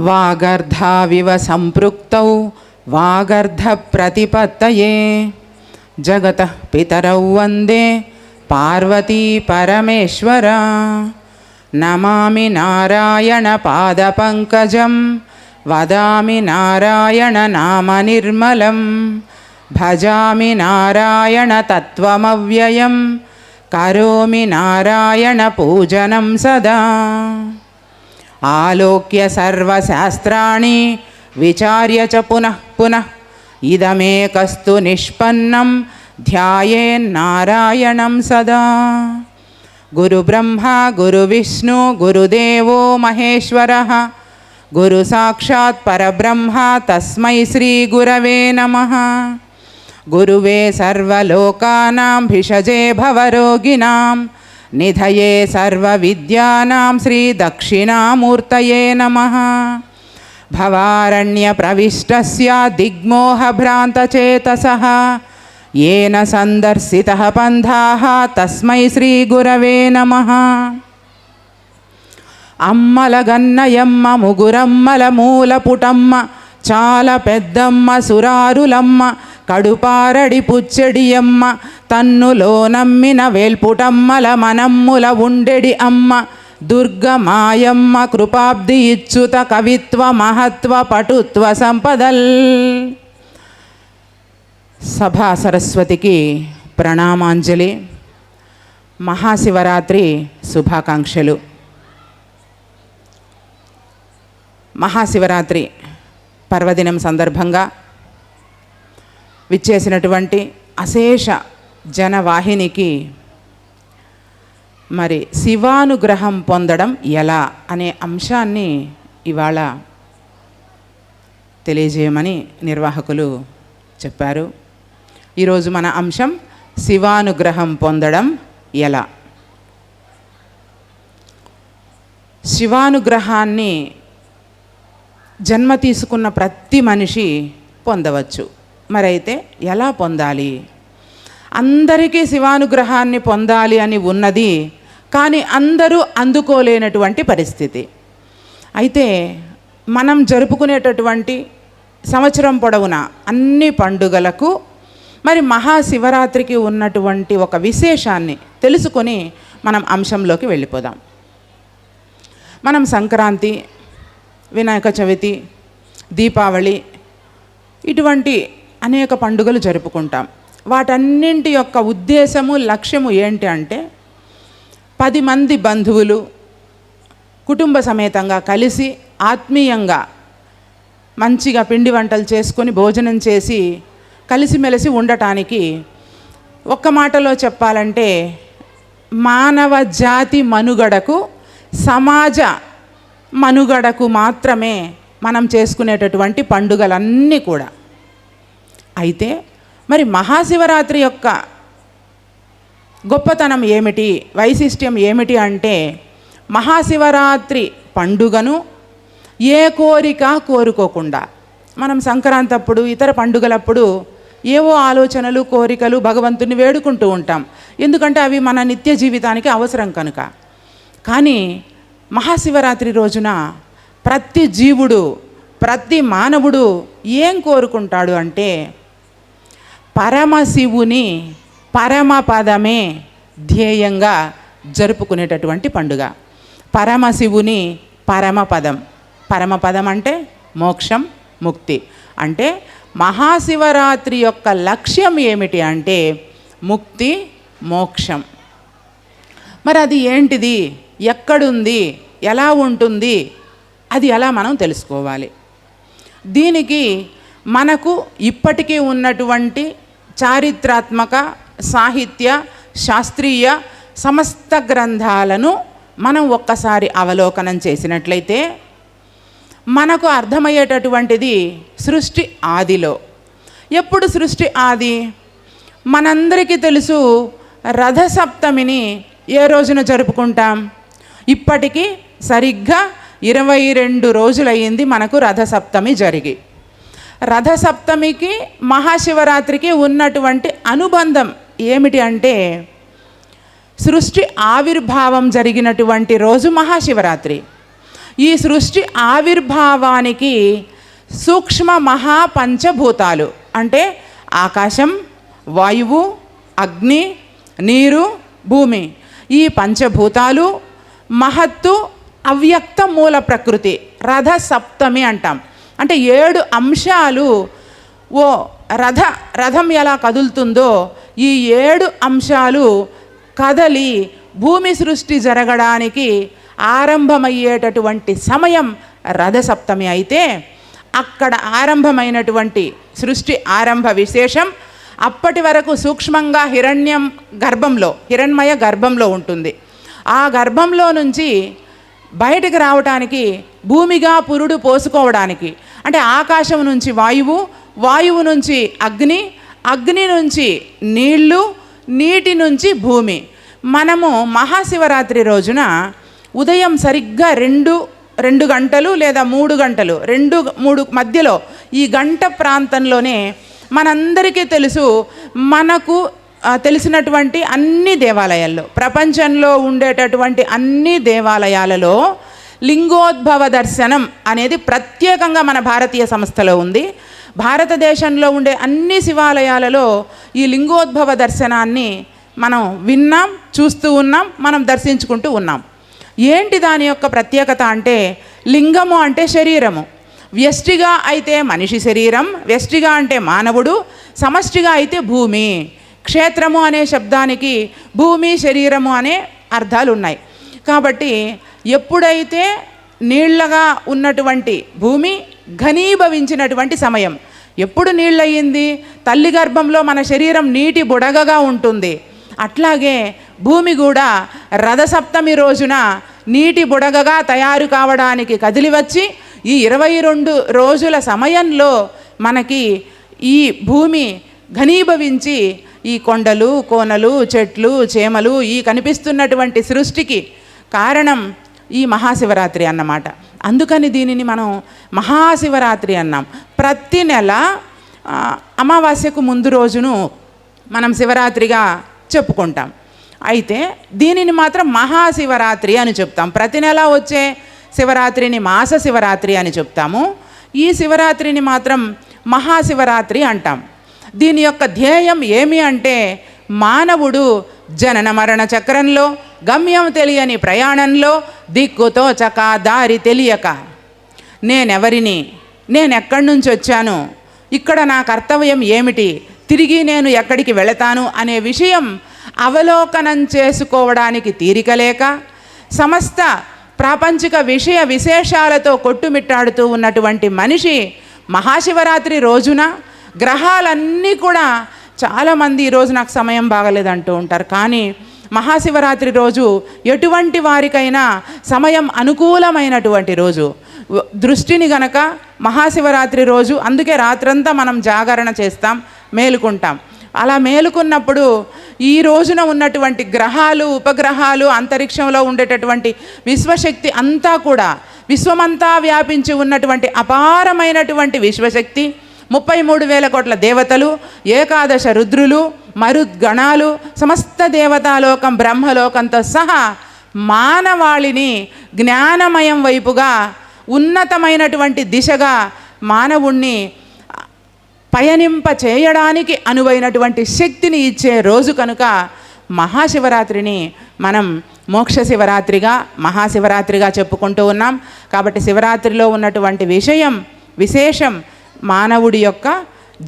వాగర్ధావివ సంపృక్తౌ వాగర్ధ ప్రతిపత్తయే జగతః పితరౌ వందే పార్వతీ పరమేశ్వర. నమామి నారాయణ పాదపంకజం వదామి నారాయణ నామ నిర్మలం. భజామి నారాయణ తత్వమవ్యయం కరోమి నారాయణ పూజనం సదా. ఆలోక్య సర్వశాస్త్రాణి విచార్య చ పునః పునః ఇదమేకస్తు నిష్పన్నం ధ్యాయేన్నారాయణం సదా. గురు బ్రహ్మ గురు విష్ణు గురుదేవో మహేశ్వరః గురు సాక్షాత్ పరబ్రహ్మ తస్మై శ్రీ గురవే నమః. గురువే సర్వలోకానాం భిషజే భవరోగిణాం నిధయే సర్వవిద్యానాం శ్రీ దక్షిణామూర్తయే నమః. భవారణ్య ప్రవిష్టస్య దిగ్మోహభ్రాంతచేతసః येन సందర్శితః పంథాః తస్మై శ్రీ గురవే నమః. అమ్మల గన్నయమ్మ ముగురమ్మల మూలపుటమ్మ చాల పెద్దమ్మ సురారులమ్మ కడుపారడి పుచ్చెడియమ్మ తన్నులో నమ్మిన వేల్పుటమ్మల మనమ్ముల ఉండెడి అమ్మ దుర్గమాయమ్మ కృపాబ్ది ఇచ్చుత కవిత్వ మహత్వ పటుత్వ సంపదల్. సభా సరస్వతికి ప్రణామాంజలి. మహాశివరాత్రి శుభాకాంక్షలు. మహాశివరాత్రి పర్వదినం సందర్భంగా విచ్చేసినటువంటి అశేష జనవాహినికి మరి శివానుగ్రహం పొందడం ఎలా అనే అంశాన్ని ఇవాళ తెలియజేయమని నిర్వాహకులు చెప్పారు. ఈరోజు మన అంశం శివానుగ్రహం పొందడం ఎలా. శివానుగ్రహాన్ని జన్మ తీసుకున్న ప్రతి మనిషి పొందవచ్చు. మరైతే ఎలా పొందాలి? అందరికీ శివానుగ్రహాన్ని పొందాలి అని ఉన్నది, కానీ అందరూ అందుకోలేనటువంటి పరిస్థితి. అయితే మనం జరుపుకునేటటువంటి సంవత్సరం పొడవునా అన్ని పండుగలకు మరి మహాశివరాత్రికి ఉన్నటువంటి ఒక విశేషాన్ని తెలుసుకొని మనం అంశంలోకి వెళ్ళిపోదాం. మనం సంక్రాంతి, వినాయక చవితి, దీపావళి ఇటువంటి అనేక పండుగలు జరుపుకుంటాం. వాటన్నింటి యొక్క ఉద్దేశము లక్ష్యము ఏంటి అంటే 10 మంది బంధువులు కుటుంబ సమేతంగా కలిసి ఆత్మీయంగా మంచిగా పిండి వంటలు చేసుకొని భోజనం చేసి కలిసిమెలిసి ఉండటానికి, ఒక్క మాటలో చెప్పాలంటే మానవ జాతి మనుగడకు, సమాజ మనుగడకు మాత్రమే మనం చేసుకునేటటువంటి పండుగలన్నీ కూడా. అయితే మరి మహాశివరాత్రి యొక్క గొప్పతనం ఏమిటి, వైశిష్ట్యం ఏమిటి అంటే మహాశివరాత్రి పండుగను ఏ కోరిక కోరుకోకుండా, మనం సంక్రాంతి అప్పుడు ఇతర పండుగలప్పుడు ఏవో ఆలోచనలు కోరికలు భగవంతుని వేడుకుంటూ ఉంటాం, ఎందుకంటే అవి మన నిత్య జీవితానికి అవసరం కనుక. కానీ మహాశివరాత్రి రోజున ప్రతి జీవుడు, ప్రతి మానవుడు ఏం కోరుకుంటాడు అంటే పరమశివుని పరమపదమే ధ్యేయంగా జరుపుకునేటటువంటి పండుగ. పరమశివుని పరమపదం. పరమపదం అంటే మోక్షం, ముక్తి. అంటే మహాశివరాత్రి యొక్క లక్ష్యం ఏమిటి అంటే ముక్తి, మోక్షం. మరి అది ఏంటిది, ఎక్కడుంది, ఎలా ఉంటుంది, అది ఎలా మనం తెలుసుకోవాలి? దీనికి మనకు ఇప్పటికీ ఉన్నటువంటి చారిత్రాత్మక, సాహిత్య, శాస్త్రీయ సమస్త గ్రంథాలను మనం ఒక్కసారి అవలోకనం చేసినట్లయితే మనకు అర్థమయ్యేటటువంటిది సృష్టి ఆదిలో. ఎప్పుడు సృష్టి ఆది? మనందరికీ తెలుసు, రథసప్తమిని ఏ రోజున జరుపుకుంటాం? ఇప్పటికీ సరిగ్గా 22 రోజులయ్యింది మనకు రథసప్తమి జరిగి. రథసప్తమికి మహాశివరాత్రికి ఉన్నటువంటి అనుబంధం ఏమిటి అంటే సృష్టి ఆవిర్భావం జరిగినటువంటి రోజు మహాశివరాత్రి. ఈ సృష్టి ఆవిర్భావానికి సూక్ష్మ మహాపంచభూతాలు అంటే ఆకాశం, వాయువు, అగ్ని, నీరు, భూమి, ఈ పంచభూతాలు, మహత్తు, అవ్యక్త మూల ప్రకృతి, రథ సప్తమి అంటాం. అంటే 7 అంశాలు. రథం ఎలా కదులుతుందో ఈ 7 అంశాలు కదలి భూమి సృష్టి జరగడానికి ఆరంభమయ్యేటటువంటి సమయం రథసప్తమి అయితే అక్కడ ఆరంభమైనటువంటి సృష్టి ఆరంభ విశేషం అప్పటి వరకు సూక్ష్మంగా హిరణ్మయ గర్భంలో ఉంటుంది. ఆ గర్భంలో నుంచి బయటకు రావటానికి, భూమిగా పురుడు పోసుకోవడానికి, అంటే ఆకాశం నుంచి వాయువు, వాయువు నుంచి అగ్ని, అగ్ని నుంచి నీళ్లు, నీటి నుంచి భూమి. మనము మహాశివరాత్రి రోజున ఉదయం సరిగ్గా 2 గంటలు లేదా 3 గంటలు, 2-3 మధ్యలో ఈ గంట ప్రాంతంలోనే మనందరికీ తెలుసు, మనకు తెలిసినటువంటి అన్ని దేవాలయాల్లో, ప్రపంచంలో ఉండేటటువంటి అన్ని దేవాలయాలలో లింగోద్భవ దర్శనం అనేది ప్రత్యేకంగా మన భారతీయ సంస్థలో ఉంది. భారతదేశంలో ఉండే అన్ని శివాలయాలలో ఈ లింగోద్భవ దర్శనాన్ని మనం విన్నాం, చూస్తూ ఉన్నాం, మనం దర్శించుకుంటూ ఉన్నాం. ఏంటి దాని యొక్క ప్రత్యేకత అంటే, లింగము అంటే శరీరము, వ్యష్టిగా అయితే మనిషి శరీరం, వ్యష్టిగా అంటే మానవుడు, సమష్టిగా అయితే భూమి. క్షేత్రము అనే శబ్దానికి భూమి, శరీరము అనే అర్థాలు ఉన్నాయి. కాబట్టి ఎప్పుడైతే నీళ్లగా ఉన్నటువంటి భూమి ఘనీభవించినటువంటి సమయం, ఎప్పుడు నీళ్ళయింది? తల్లి గర్భంలో మన శరీరం నీటి బుడగగా ఉంటుంది. అట్లాగే భూమి కూడా రథసప్తమి రోజున నీటి బుడగగా తయారు కావడానికి కదిలి వచ్చి ఈ 22 రోజుల సమయంలో మనకి ఈ భూమి ఘనీభవించి ఈ కొండలు, కోనలు, చెట్లు, చేమలు, ఈ కనిపిస్తున్నటువంటి సృష్టికి కారణం ఈ మహాశివరాత్రి అన్నమాట. అందుకని దీనిని మనం మహాశివరాత్రి అన్నాం. ప్రతి నెల అమావాస్యకు ముందు రోజును మనం శివరాత్రిగా చెప్పుకుంటాం. అయితే దీనిని మాత్రం మహాశివరాత్రి అని చెప్తాం. ప్రతి నెల వచ్చే శివరాత్రిని మాస శివరాత్రి అని చెప్తాము. ఈ శివరాత్రిని మాత్రం మహాశివరాత్రి అంటాం. దీని యొక్క ధ్యేయం ఏమి అంటే, మానవుడు జనన మరణ చక్రంలో గమ్యం తెలియని ప్రయాణంలో దిక్కుతో చక దారి తెలియక నేనెవరిని, నేనెక్కడి నుంచి వచ్చాను, ఇక్కడ నా కర్తవ్యం ఏమిటి, తిరిగి నేను ఎక్కడికి వెళతాను అనే విషయం అవలోకనం చేసుకోవడానికి తీరికలేక సమస్త ప్రాపంచిక విషయ విశేషాలతో కొట్టుమిట్టాడుతూ ఉన్నటువంటి మనిషి మహాశివరాత్రి రోజున గ్రహాలన్నీ కూడా, చాలామంది ఈరోజు నాకు సమయం బాగలేదంటూ ఉంటారు, కానీ మహాశివరాత్రి రోజు ఎటువంటి వారికైనా సమయం అనుకూలమైనటువంటి రోజు. దృష్టిని గనక మహాశివరాత్రి రోజు, అందుకే రాత్రంతా మనం జాగరణ చేస్తాం, మేలుకుంటాం. అలా మేలుకున్నప్పుడు ఈ రోజున ఉన్నటువంటి గ్రహాలు, ఉపగ్రహాలు, అంతరిక్షంలో ఉండేటటువంటి విశ్వశక్తి అంతా కూడా, విశ్వమంతా వ్యాపించి ఉన్నటువంటి అపారమైనటువంటి విశ్వశక్తి, 33,000 కోట్ల దేవతలు, 11 రుద్రులు, మరుద్గణాలు, సమస్త దేవతాలోకం, బ్రహ్మలోకంతో సహా మానవాళిని జ్ఞానమయం వైపుగా, ఉన్నతమైనటువంటి దిశగా మానవుణ్ణి పయనింప చేయడానికి అనువైనటువంటి శక్తిని ఇచ్చే రోజు కనుక మహాశివరాత్రిని మనం మోక్ష శివరాత్రిగా, మహాశివరాత్రిగా చెప్పుకుంటూ ఉన్నాం. కాబట్టి శివరాత్రిలో ఉన్నటువంటి విశేషం మానవుడి యొక్క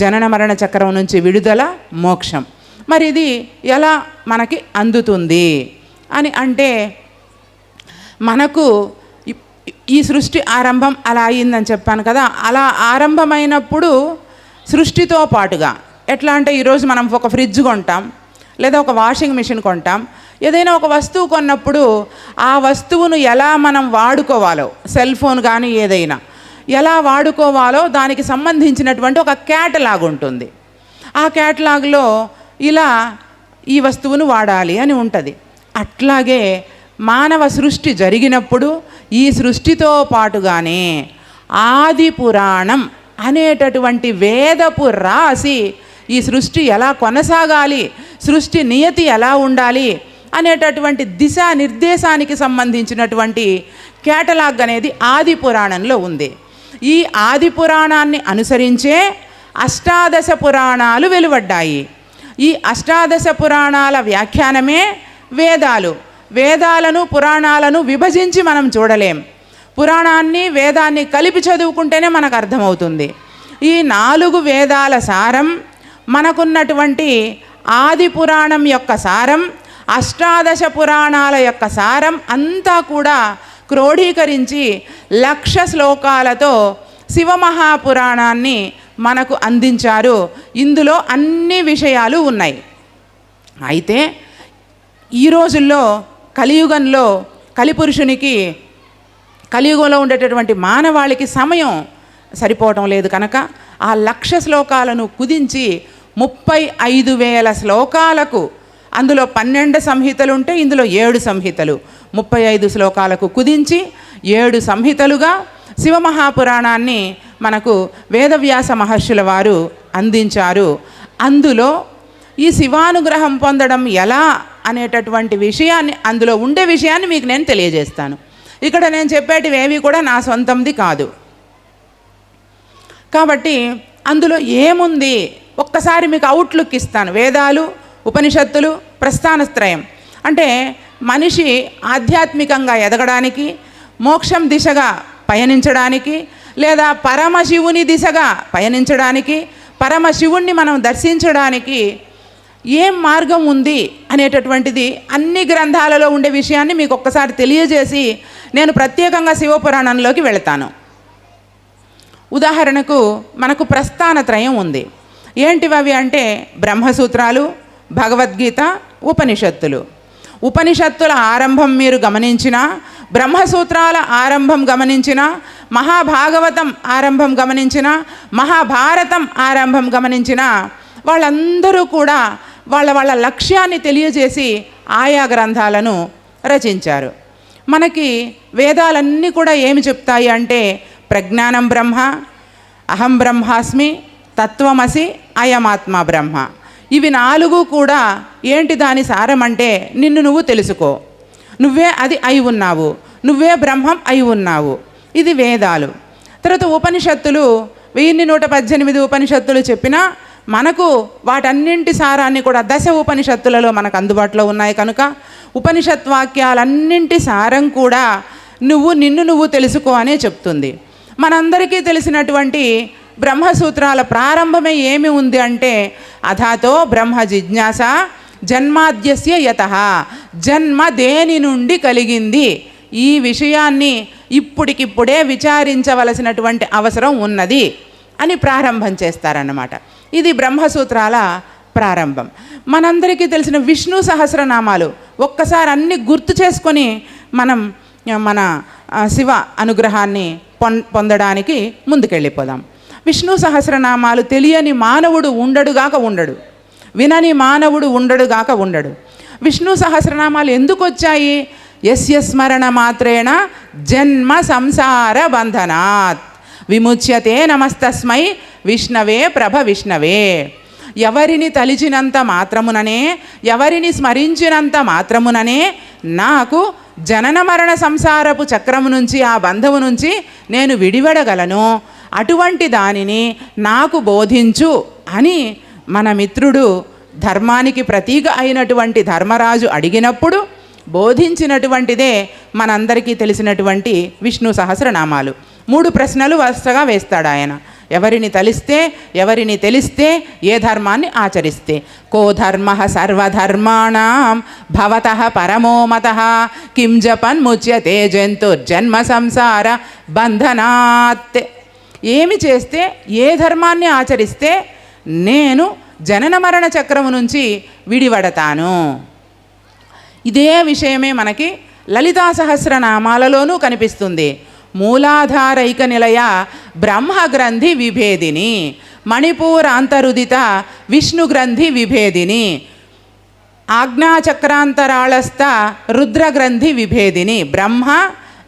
జనన మరణ చక్రం నుంచి విడుదల, మోక్షం. మరి ఇది ఎలా మనకి అందుతుంది అని అంటే, మనకు ఈ సృష్టి ఆరంభం అలా అయిందని చెప్పాను కదా. అలా ఆరంభమైనప్పుడు సృష్టితో పాటుగా ఎట్లా అంటే, ఈరోజు మనం ఒక ఫ్రిడ్జ్ కొంటాం, లేదా ఒక వాషింగ్ మిషన్ కొంటాం. ఏదైనా ఒక వస్తువు కొన్నప్పుడు ఆ వస్తువును ఎలా మనం వాడుకోవాలో, సెల్ ఫోన్ కానీ ఏదైనా ఎలా వాడుకోవాలో దానికి సంబంధించినటువంటి ఒక క్యాటలాగ్ ఉంటుంది. ఆ క్యాటలాగ్లో ఇలా ఈ వస్తువును వాడాలి అని ఉంటుంది. అట్లాగే మానవ సృష్టి జరిగినప్పుడు ఈ సృష్టితో పాటుగానే ఆది పురాణం అనేటటువంటి వేదపు రాసి ఈ సృష్టి ఎలా కొనసాగాలి, సృష్టి నియతి ఎలా ఉండాలి అనేటటువంటి దిశా నిర్దేశానికి సంబంధించినటువంటి కేటలాగ్ అనేది ఆది పురాణంలో ఉంది. ఈ ఆది పురాణాన్ని అనుసరించే అష్టాదశ పురాణాలు వెలువడ్డాయి. ఈ అష్టాదశ పురాణాల వ్యాఖ్యానమే వేదాలు. వేదాలను పురాణాలను విభజించి మనం చూడలేం. పురాణాన్ని వేదాన్ని కలిపి చదువుకుంటేనే మనకు అర్థమవుతుంది. ఈ 4 వేదాల సారం, మనకున్నటువంటి ఆది పురాణం యొక్క సారం, అష్టాదశ పురాణాల యొక్క సారం అంతా కూడా క్రోడీకరించి 1,00,000 శ్లోకాలతో శివమహాపురాణాన్ని మనకు అందించారు. ఇందులో అన్ని విషయాలు ఉన్నాయి. అయితే ఈ రోజుల్లో కలియుగంలో కలిపురుషునికి, కలియుగంలో ఉండేటటువంటి మానవాళికి సమయం సరిపోవటం లేదు కనుక ఆ 1,00,000 శ్లోకాలను కుదించి 35,000 శ్లోకాలకు, అందులో 12 సంహితలు ఉంటే ఇందులో 7 సంహితలు, 35 శ్లోకాలకు కుదించి 7 సంహితలుగా శివమహాపురాణాన్ని మనకు వేదవ్యాస మహర్షుల వారు అందించారు. అందులో ఈ శివానుగ్రహం పొందడం ఎలా అనేటటువంటి విషయాన్ని, అందులో ఉండే విషయాన్ని మీకు నేను తెలియజేస్తాను. ఇక్కడ నేను చెప్పేటివి ఏవి కూడా నా సొంతంది కాదు. కాబట్టి అందులో ఏముంది ఒక్కసారి మీకు అవుట్లుక్ ఇస్తాను. వేదాలు, ఉపనిషత్తులు, ప్రస్థానత్రయం అంటే మనిషి ఆధ్యాత్మికంగా ఎదగడానికి, మోక్షం దిశగా పయనించడానికి, లేదా పరమశివుని దిశగా పయనించడానికి, పరమశివుణ్ణి మనం దర్శించడానికి ఏం మార్గం ఉంది అనేటటువంటిది అన్ని గ్రంథాలలో ఉండే విషయాన్ని మీకు ఒక్కసారి తెలియజేసి నేను ప్రత్యేకంగా శివపురాణంలోకి వెళతాను. ఉదాహరణకు మనకు ప్రస్థానత్రయం ఉంది. ఏంటివి అంటే బ్రహ్మసూత్రాలు, భగవద్గీత, ఉపనిషత్తులు. ఉపనిషత్తుల ఆరంభం మీరు గమనించినా, బ్రహ్మసూత్రాల ఆరంభం గమనించినా, మహాభాగవతం ఆరంభం గమనించినా, మహాభారతం ఆరంభం గమనించినా, వాళ్ళందరూ కూడా వాళ్ళ వాళ్ళ లక్ష్యాన్ని తెలియజేసి ఆయా గ్రంథాలను రచించారు. మనకి వేదాలన్నీ కూడా ఏమి చెప్తాయి అంటే ప్రజ్ఞానం బ్రహ్మ, అహం బ్రహ్మాస్మి, తత్వమసి, అయమాత్మ బ్రహ్మ. ఇవి 4 కూడా ఏంటి దాని సారం అంటే నిన్ను నువ్వు తెలుసుకో, నువ్వే అది అయి ఉన్నావు, నువ్వే బ్రహ్మం అయి ఉన్నావు. ఇది వేదాలు. తర్వాత ఉపనిషత్తులు 1118 ఉపనిషత్తులు చెప్పినా మనకు వాటన్నింటి సారాన్ని కూడా 10 ఉపనిషత్తులలో మనకు అందుబాటులో ఉన్నాయి కనుక ఉపనిషత్ వాక్యాలన్నింటి సారం కూడా నిన్ను నువ్వు తెలుసుకో అనే చెప్తుంది. మనందరికీ తెలిసినటువంటి బ్రహ్మసూత్రాల ప్రారంభమే ఏమి ఉంది అంటే అథాతో బ్రహ్మ జిజ్ఞాస జన్మాద్యస్య యతః, జన్మ దేని నుండి కలిగింది, ఈ విషయాన్ని ఇప్పటికిప్పుడే విచారించవలసినటువంటి అవసరం ఉన్నది అని ప్రారంభం చేస్తారన్నమాట. ఇది బ్రహ్మసూత్రాల ప్రారంభం. మనందరికీ తెలిసిన విష్ణు సహస్రనామాలు ఒక్కసారి అన్నీ గుర్తు చేసుకొని మనం మన శివ అనుగ్రహాన్ని పొందడానికి ముందుకెళ్ళిపోదాం. విష్ణు సహస్రనామాలు తెలియని మానవుడు ఉండడుగాక ఉండడు, వినని మానవుడు ఉండడుగాక ఉండడు. విష్ణు సహస్రనామాలు ఎందుకు వచ్చాయి? యస్య స్మరణ మాత్రేణ జన్మ సంసార బంధనాత్ విముచ్యతే నమస్తస్మై విష్ణవే ప్రభ విష్ణవే. ఎవరిని తలిచినంత మాత్రముననే, ఎవరిని స్మరించినంత మాత్రముననే నాకు జనన మరణ సంసారపు చక్రము నుంచి, ఆ బంధము నుంచి నేను విడివడగలను. అటువంటి దానిని నాకు బోధించు అని మన మిత్రుడు ధర్మానికి ప్రతీక అయినటువంటి ధర్మరాజు అడిగినప్పుడు బోధించినటువంటిదే మనందరికీ తెలిసినటువంటి విష్ణు సహస్రనామాలు. 3 ప్రశ్నలు వరుసగా వేస్తాడు ఆయన. ఎవరిని తలిస్తే, ఎవరిని తెలిస్తే, ఏ ధర్మాన్ని ఆచరిస్తే. కో ధర్మ సర్వధర్మాణం భవతః పరమో మతః కిం జపన్ ముచ్యతే జంతుర్జన్మ సంసార బంధనాత్. ఏమి చేస్తే, ఏ ధర్మాన్ని ఆచరిస్తే నేను జనన మరణ చక్రము నుంచి విడివడతాను. ఇదే విషయమే మనకి లలితా సహస్రనామాలలోనూ కనిపిస్తుంది. మూలాధారైక నిలయ బ్రహ్మగ్రంథి విభేదిని, మణిపూరాంతరుదిత విష్ణుగ్రంథి విభేదిని, ఆజ్ఞాచక్రాంతరాళస్థ రుద్రగ్రంథి విభేదిని. బ్రహ్మ,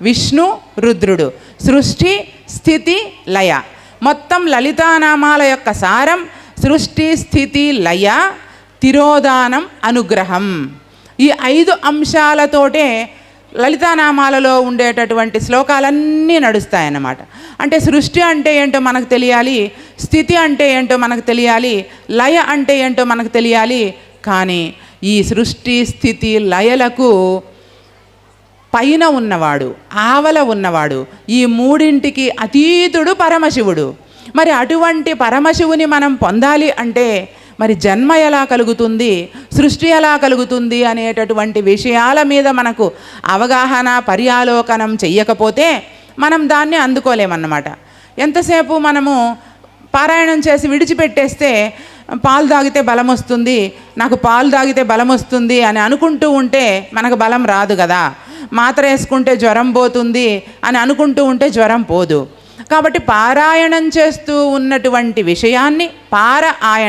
విష్ణు, రుద్రుడు, సృష్టి, స్థితి, లయ. మొత్తం లలితానామాల యొక్క సారం సృష్టి, స్థితి, లయ, తిరోధానం, అనుగ్రహం. ఈ 5 అంశాలతోటే లలితానామాలలో ఉండేటటువంటి శ్లోకాలన్నీ నడుస్తాయన్నమాట. అంటే సృష్టి అంటే ఏంటో మనకు తెలియాలి, స్థితి అంటే ఏంటో మనకు తెలియాలి, లయ అంటే ఏంటో మనకు తెలియాలి. కానీ ఈ సృష్టి స్థితి లయలకు పైన ఉన్నవాడు, ఆవల ఉన్నవాడు, ఈ మూడింటికి అతీతుడు పరమశివుడు. మరి అటువంటి పరమశివుని మనం పొందాలి అంటే మరి జన్మ ఎలా కలుగుతుంది, సృష్టి ఎలా కలుగుతుంది అనేటటువంటి విషయాల మీద మనకు అవగాహన పర్యాలోకనం చెయ్యకపోతే మనం దాన్ని అందుకోలేమన్నమాట. ఎంతసేపు మనము పారాయణం చేసి విడిచిపెట్టేస్తే పాలు తాగితే బలం వస్తుంది, నాకు పాలు తాగితే బలం వస్తుంది అని అనుకుంటూ ఉంటే మనకు బలం రాదు కదా. మాత్ర వేసుకుంటే జ్వరం పోతుంది అని అనుకుంటూ ఉంటే జ్వరం పోదు. కాబట్టి పారాయణం చేస్తూ ఉన్నటువంటి విషయాన్ని ఆయన